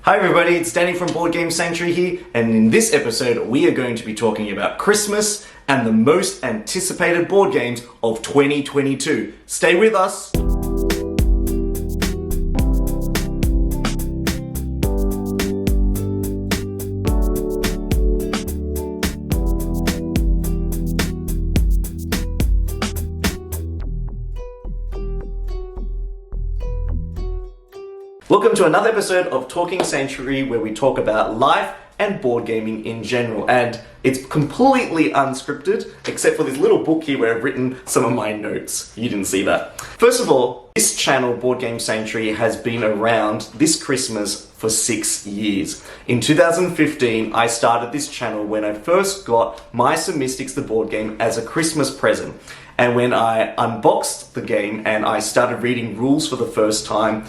Hi everybody, it's Danny from Board Game Sanctuary here, and in this episode we are going to be talking about Christmas and the most anticipated board games of 2022. Stay with us! Welcome to another episode of Talking Sanctuary, where we talk about life and board gaming in general. And it's completely unscripted, except for this little book here where I've written some of my notes. You didn't see that. First of all, this channel, Board Game Sanctuary, has been around this Christmas for 6 years. In 2015, I started this channel when I first got Mice and Mystics, the board game, as a Christmas present. And when I unboxed the game and I started reading rules for the first time,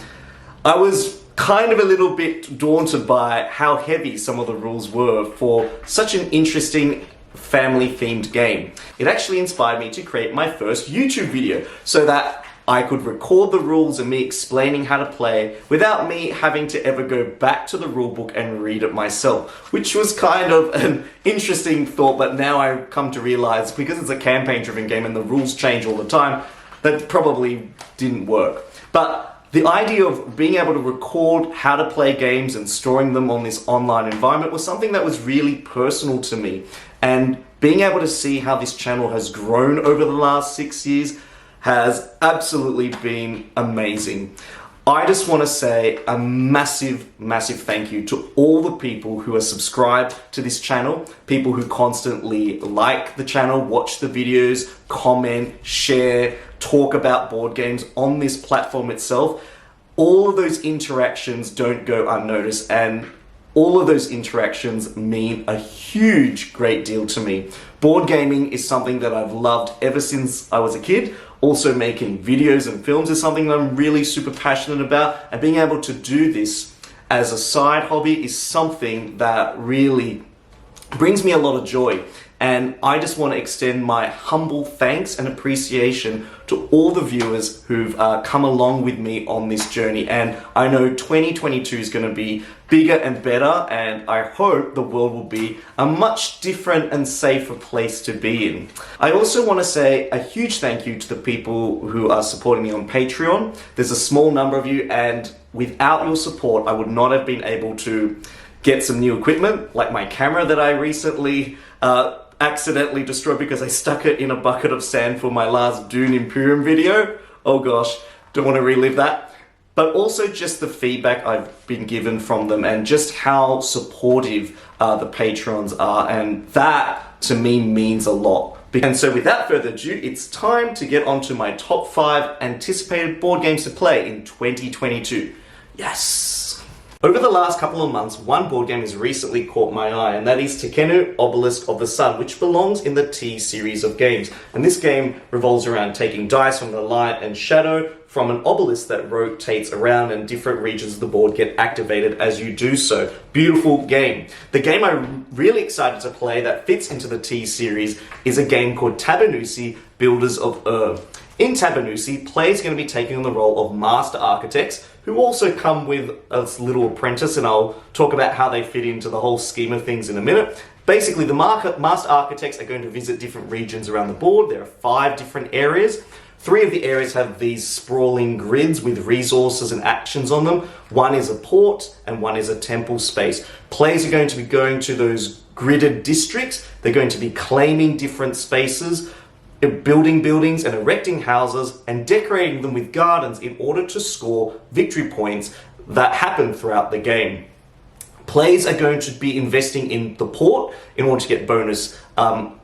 I was kind of a little bit daunted by how heavy some of the rules were for such an interesting family-themed game. It actually inspired me to create my first YouTube video so that I could record the rules and me explaining how to play without me having to ever go back to the rulebook and read it myself, which was kind of an interesting thought, but now I come to realize, because it's a campaign-driven game and the rules change all the time, that probably didn't work. But the idea of being able to record how to play games and storing them on this online environment was something that was really personal to me. And being able to see how this channel has grown over the last 6 years has absolutely been amazing. I just want to say a massive, massive thank you to all the people who are subscribed to this channel, people who constantly like the channel, watch the videos, comment, share, talk about board games on this platform itself. All of those interactions don't go unnoticed, and all of those interactions mean a huge, great deal to me. Board gaming is something that I've loved ever since I was a kid. Also, making videos and films is something that I'm really super passionate about, and being able to do this as a side hobby is something that really brings me a lot of joy. And I just want to extend my humble thanks and appreciation to all the viewers who've come along with me on this journey. And I know 2022 is going to be bigger and better, and I hope the world will be a much different and safer place to be in. I also want to say a huge thank you to the people who are supporting me on Patreon. There's a small number of you, and without your support, I would not have been able to get some new equipment, like my camera that I recently accidentally destroyed because I stuck it in a bucket of sand for my last Dune Imperium video. Oh gosh, don't want to relive that. But also just the feedback I've been given from them and just how supportive the patrons are, and that to me means a lot. And so without further ado, it's time to get onto my top 5 anticipated board games to play in 2022. Yes! Over the last couple of months, one board game has recently caught my eye, and that is Techno, Obelisk of the Sun, which belongs in the T series of games. And this game revolves around taking dice from the light and shadow from an obelisk that rotates around, and different regions of the board get activated as you do so. Beautiful game. The game I'm really excited to play that fits into the T series is a game called Tabanoozi, Builders of Ur. In Tabanoozi, players are going to be taking on the role of master architects, who also come with a little apprentice, and I'll talk about how they fit into the whole scheme of things in a minute. Basically, the master architects are going to visit different regions around the board. There are 5 different areas. 3 of the areas have these sprawling grids with resources and actions on them. 1 is a port, and 1 is a temple space. Players are going to be going to those gridded districts. They're going to be claiming different spaces, building buildings and erecting houses, and decorating them with gardens in order to score victory points that happen throughout the game. Players are going to be investing in the port in order to get bonus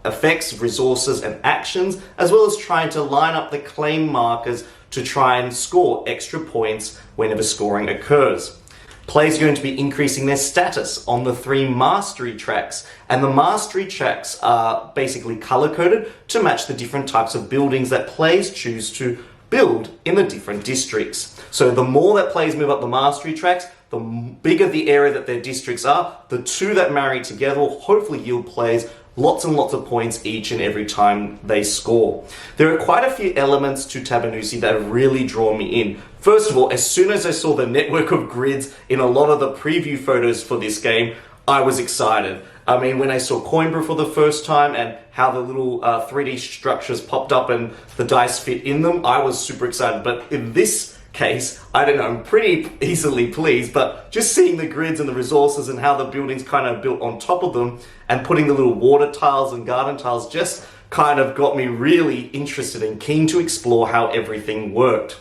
effects, resources and actions, as well as trying to line up the claim markers to try and score extra points whenever scoring occurs. Players are going to be increasing their status on the 3 mastery tracks, and the mastery tracks are basically color-coded to match the different types of buildings that players choose to build in the different districts. So the more that players move up the mastery tracks, the bigger the area that their districts are. The 2 that marry together will hopefully yield players lots and lots of points each and every time they score. There are quite a few elements to Tabanoozi that have really drawn me in. First of all, as soon as I saw the network of grids in a lot of the preview photos for this game, I was excited. I mean, when I saw Coimbra for the first time and how the little 3D structures popped up and the dice fit in them, I was super excited. But in this case, I don't know, I'm pretty easily pleased, but just seeing the grids and the resources and how the buildings kind of built on top of them and putting the little water tiles and garden tiles just kind of got me really interested and keen to explore how everything worked.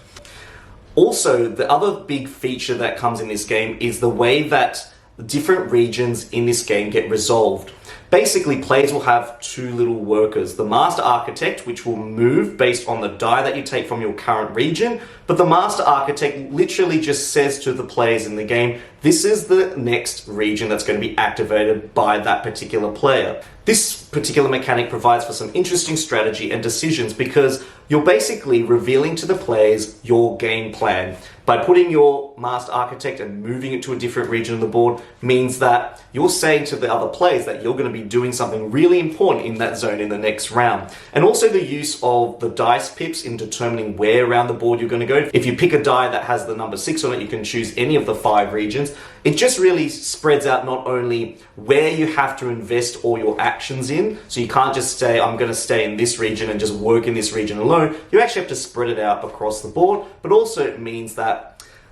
Also, the other big feature that comes in this game is the way that different regions in this game get resolved. Basically, players will have two little workers. The Master Architect, which will move based on the die that you take from your current region, but the Master Architect literally just says to the players in the game, this is the next region that's going to be activated by that particular player. This particular mechanic provides for some interesting strategy and decisions because you're basically revealing to the players your game plan. By putting your Master Architect and moving it to a different region of the board means that you're saying to the other players that you're going to be doing something really important in that zone in the next round. And also the use of the dice pips in determining where around the board you're going to go. If you pick a die that has the number 6 on it, you can choose any of the 5 regions. It just really spreads out not only where you have to invest all your actions in, so you can't just say, I'm going to stay in this region and just work in this region alone. You actually have to spread it out across the board, but also it means that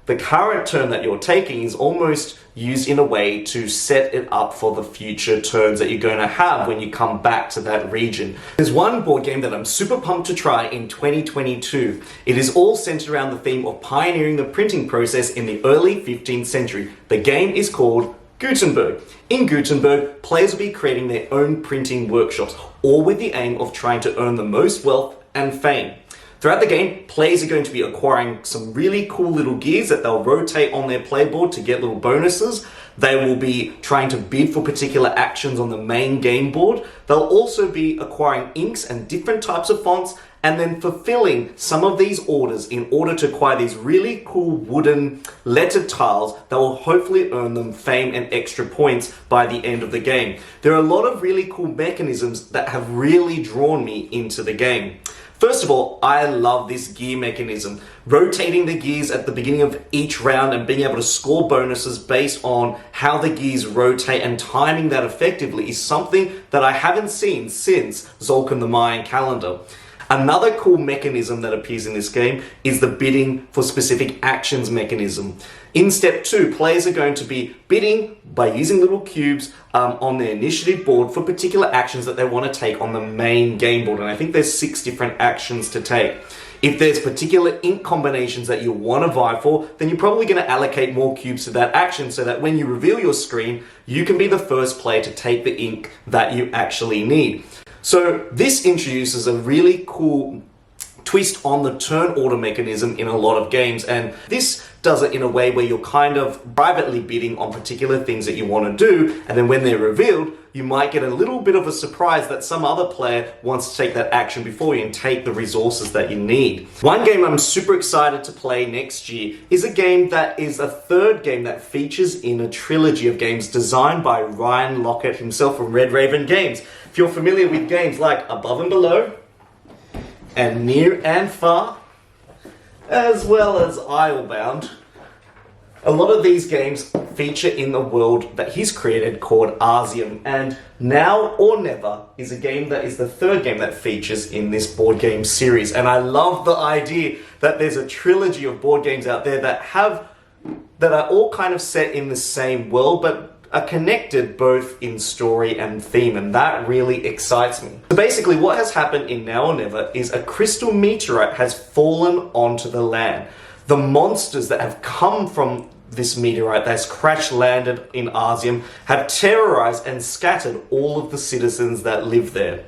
the current turn that you're taking is almost used in a way to set it up for the future turns that you're going to have when you come back to that region. There's one board game that I'm super pumped to try in 2022. It is all centered around the theme of pioneering the printing process in the early 15th century. The game is called Gutenberg. In Gutenberg, players will be creating their own printing workshops, all with the aim of trying to earn the most wealth and fame. Throughout the game, players are going to be acquiring some really cool little gears that they'll rotate on their playboard to get little bonuses. They will be trying to bid for particular actions on the main game board. They'll also be acquiring inks and different types of fonts and then fulfilling some of these orders in order to acquire these really cool wooden lettered tiles that will hopefully earn them fame and extra points by the end of the game. There are a lot of really cool mechanisms that have really drawn me into the game. First of all, I love this gear mechanism. Rotating the gears at the beginning of each round and being able to score bonuses based on how the gears rotate and timing that effectively is something that I haven't seen since Tzolk'in the Mayan calendar. Another cool mechanism that appears in this game is the bidding for specific actions mechanism. In step 2, players are going to be bidding by using little cubes on their initiative board for particular actions that they want to take on the main game board. And I think there's 6 different actions to take. If there's particular ink combinations that you want to vie for, then you're probably going to allocate more cubes to that action so that when you reveal your screen, you can be the first player to take the ink that you actually need. So this introduces a really cool twist on the turn order mechanism in a lot of games, and this does it in a way where you're kind of privately bidding on particular things that you want to do, and then when they're revealed, you might get a little bit of a surprise that some other player wants to take that action before you and take the resources that you need. One game I'm super excited to play next year is a game that is a third game that features in a trilogy of games designed by Ryan Lockett himself from Red Raven Games. If you're familiar with games like Above and Below, and Near and Far, as well as Islebound, a lot of these games feature in the world that he's created called Arzium, and Now or Never is a game that is the third game that features in this board game series. And I love the idea that there's a trilogy of board games out there that are all kind of set in the same world, but are connected both in story and theme, and that really excites me. So basically what has happened in Now or Never is a crystal meteorite has fallen onto the land. The monsters that have come from this meteorite that has crash landed in Arzium have terrorized and scattered all of the citizens that live there.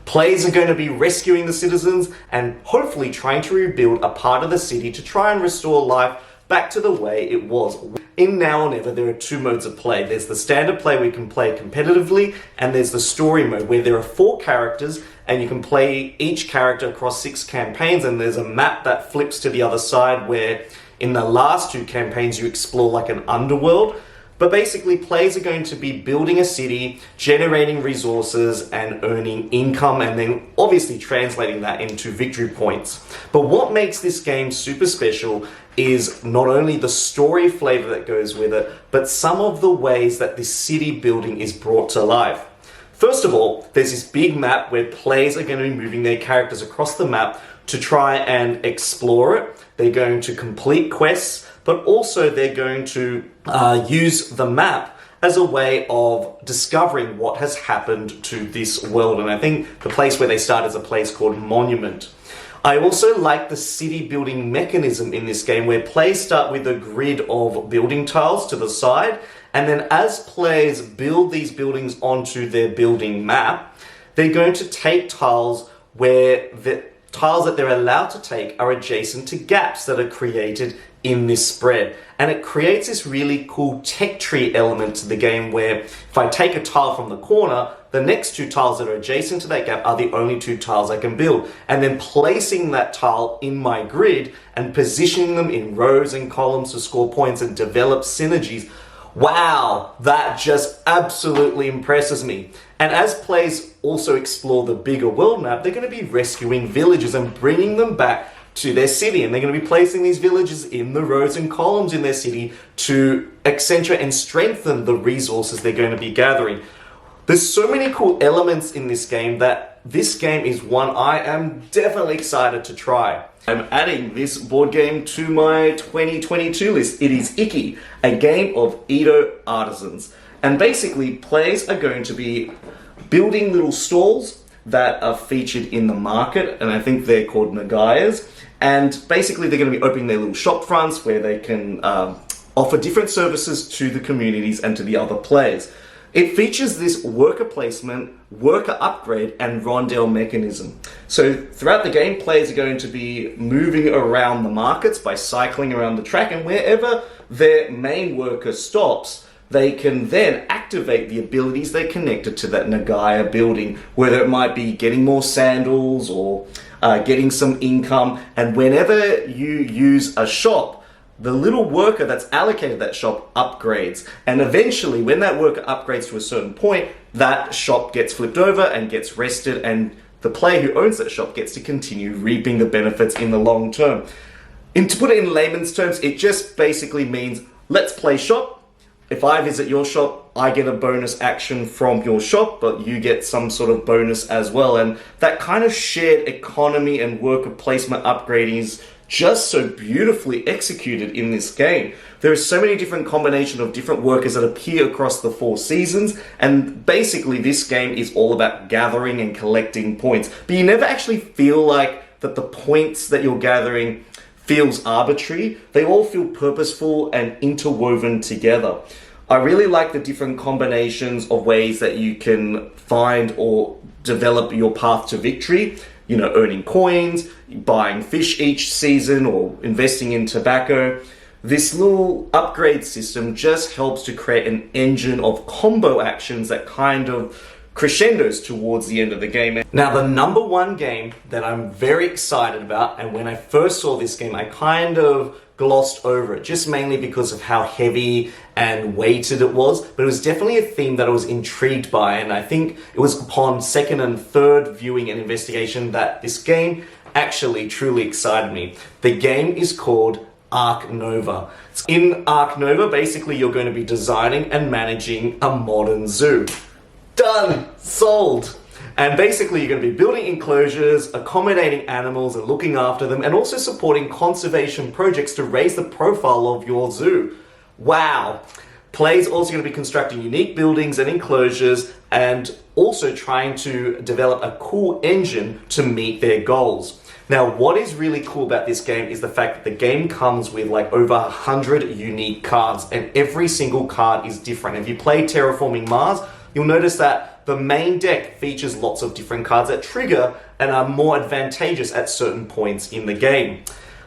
Players are going to be rescuing the citizens and hopefully trying to rebuild a part of the city to try and restore life back to the way it was. In Now or Never, there are 2 modes of play. There's the standard play where you can play competitively, and there's the story mode where there are 4 characters and you can play each character across 6 campaigns, and there's a map that flips to the other side where in the last 2 campaigns you explore like an underworld. But basically, players are going to be building a city, generating resources, and earning income, and then obviously translating that into victory points. But what makes this game super special is not only the story flavor that goes with it, but some of the ways that this city building is brought to life. First of all, there's this big map where players are going to be moving their characters across the map to try and explore it. They're going to complete quests, but also they're going to use the map as a way of discovering what has happened to this world. And I think the place where they start is a place called Monument. I also like the city building mechanism in this game where players start with a grid of building tiles to the side, and then as players build these buildings onto their building map, they're going to take tiles where the tiles that they're allowed to take are adjacent to gaps that are created in this spread. And it creates this really cool tech tree element to the game where if I take a tile from the corner, the next two tiles that are adjacent to that gap are the only two tiles I can build. And then placing that tile in my grid and positioning them in rows and columns to score points and develop synergies. Wow, that just absolutely impresses me. And as players also explore the bigger world map, they're going to be rescuing villagers and bringing them back to their city, and they're going to be placing these villagers in the rows and columns in their city to accentuate and strengthen the resources they're going to be gathering. There's so many cool elements in this game that this game is one I am definitely excited to try. I'm adding this board game to my 2022 list. It is Icky, a game of Edo artisans. And basically, players are going to be building little stalls that are featured in the market, and I think they're called nagayas. And basically, they're going to be opening their little shop fronts where they can offer different services to the communities and to the other players. It features this worker placement, worker upgrade, and rondel mechanism. So throughout the game, players are going to be moving around the markets by cycling around the track, and wherever their main worker stops, they can then activate the abilities they connected to that Nagaya building, whether it might be getting more sandals or getting some income. And whenever you use a shop, the little worker that's allocated that shop upgrades. And eventually, when that worker upgrades to a certain point, that shop gets flipped over and gets rested, and the player who owns that shop gets to continue reaping the benefits in the long term. And to put it in layman's terms, it just basically means, let's play shop. If I visit your shop, I get a bonus action from your shop, but you get some sort of bonus as well. And that kind of shared economy and worker placement upgrading is just so beautifully executed in this game. There are so many different combinations of different workers that appear across the 4 seasons, and basically this game is all about gathering and collecting points. But you never actually feel like that the points that you're gathering feels arbitrary. They all feel purposeful and interwoven together. I really like the different combinations of ways that you can find or develop your path to victory. You know, earning coins, buying fish each season, or investing in tobacco. This little upgrade system just helps to create an engine of combo actions that kind of crescendos towards the end of the game. Now, the number one game that I'm very excited about, and when I first saw this game, I kind of glossed over it, just mainly because of how heavy and weighted it was, but it was definitely a theme that I was intrigued by, and I think it was upon second and third viewing and investigation that this game actually truly excited me. The game is called Ark Nova. In Ark Nova, basically you're going to be designing and managing a modern zoo. Done! Sold! And basically, you're going to be building enclosures, accommodating animals and looking after them, and also supporting conservation projects to raise the profile of your zoo. Wow! Players also going to be constructing unique buildings and enclosures, and also trying to develop a cool engine to meet their goals. Now, what is really cool about this game is the fact that the game comes with like over 100 unique cards, and every single card is different. If you play Terraforming Mars, you'll notice that the main deck features lots of different cards that trigger and are more advantageous at certain points in the game.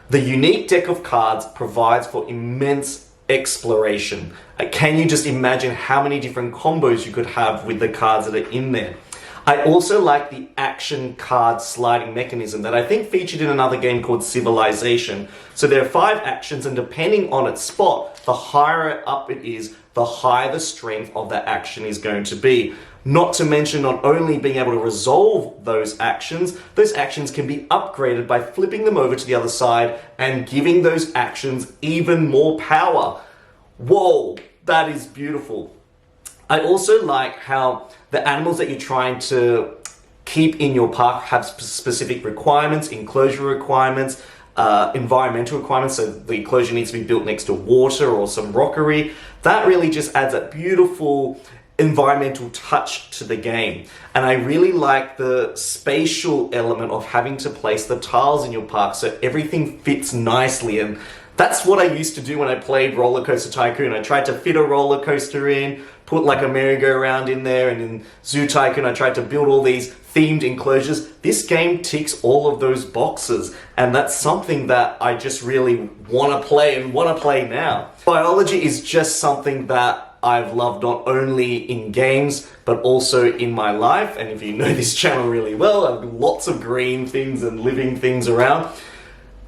The unique deck of cards provides for immense exploration. Can you just imagine how many different combos you could have with the cards that are in there? I also like the action card sliding mechanism that I think featured in another game called Civilization. So there are 5 actions, and depending on its spot, the higher up it is, the higher the strength of that action is going to be. Not to mention not only being able to resolve those actions can be upgraded by flipping them over to the other side and giving those actions even more power. Whoa, that is beautiful. I also like how the animals that you're trying to keep in your park have specific requirements, enclosure requirements, environmental requirements, so the enclosure needs to be built next to water or some rockery. That really just adds a beautiful environmental touch to the game. And I really like the spatial element of having to place the tiles in your park so everything fits nicely. And that's what I used to do when I played Roller Coaster Tycoon. I tried to fit a roller coaster in, put like a merry-go-round in there, and in Zoo Tycoon I tried to build all these themed enclosures. This game ticks all of those boxes, and that's something that I just really want to play and want to play now. Biology is just something that I've loved not only in games, but also in my life. And if you know this channel really well, I've got lots of green things and living things around.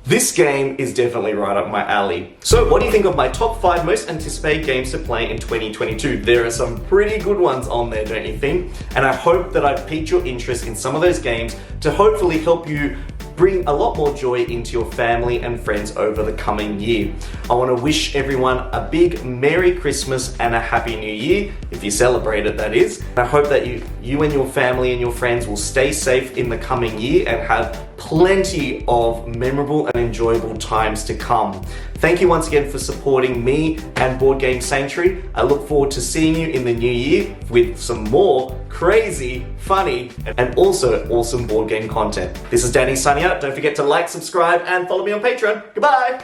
This game is definitely right up my alley. So what do you think of my top 5 most anticipated games to play in 2022? There are some pretty good ones on there, don't you think? And I hope that I've piqued your interest in some of those games to hopefully help you bring a lot more joy into your family and friends over the coming year. I want to wish everyone a big Merry Christmas and a Happy New Year, if you celebrate it, that is. I hope that you and your family and your friends will stay safe in the coming year and have plenty of memorable and enjoyable times to come. Thank you once again for supporting me and Board Game Sanctuary. I look forward to seeing you in the new year with some more crazy, funny, and also awesome board game content. This is Danny signing out. Don't forget to like, subscribe, and follow me on Patreon. Goodbye!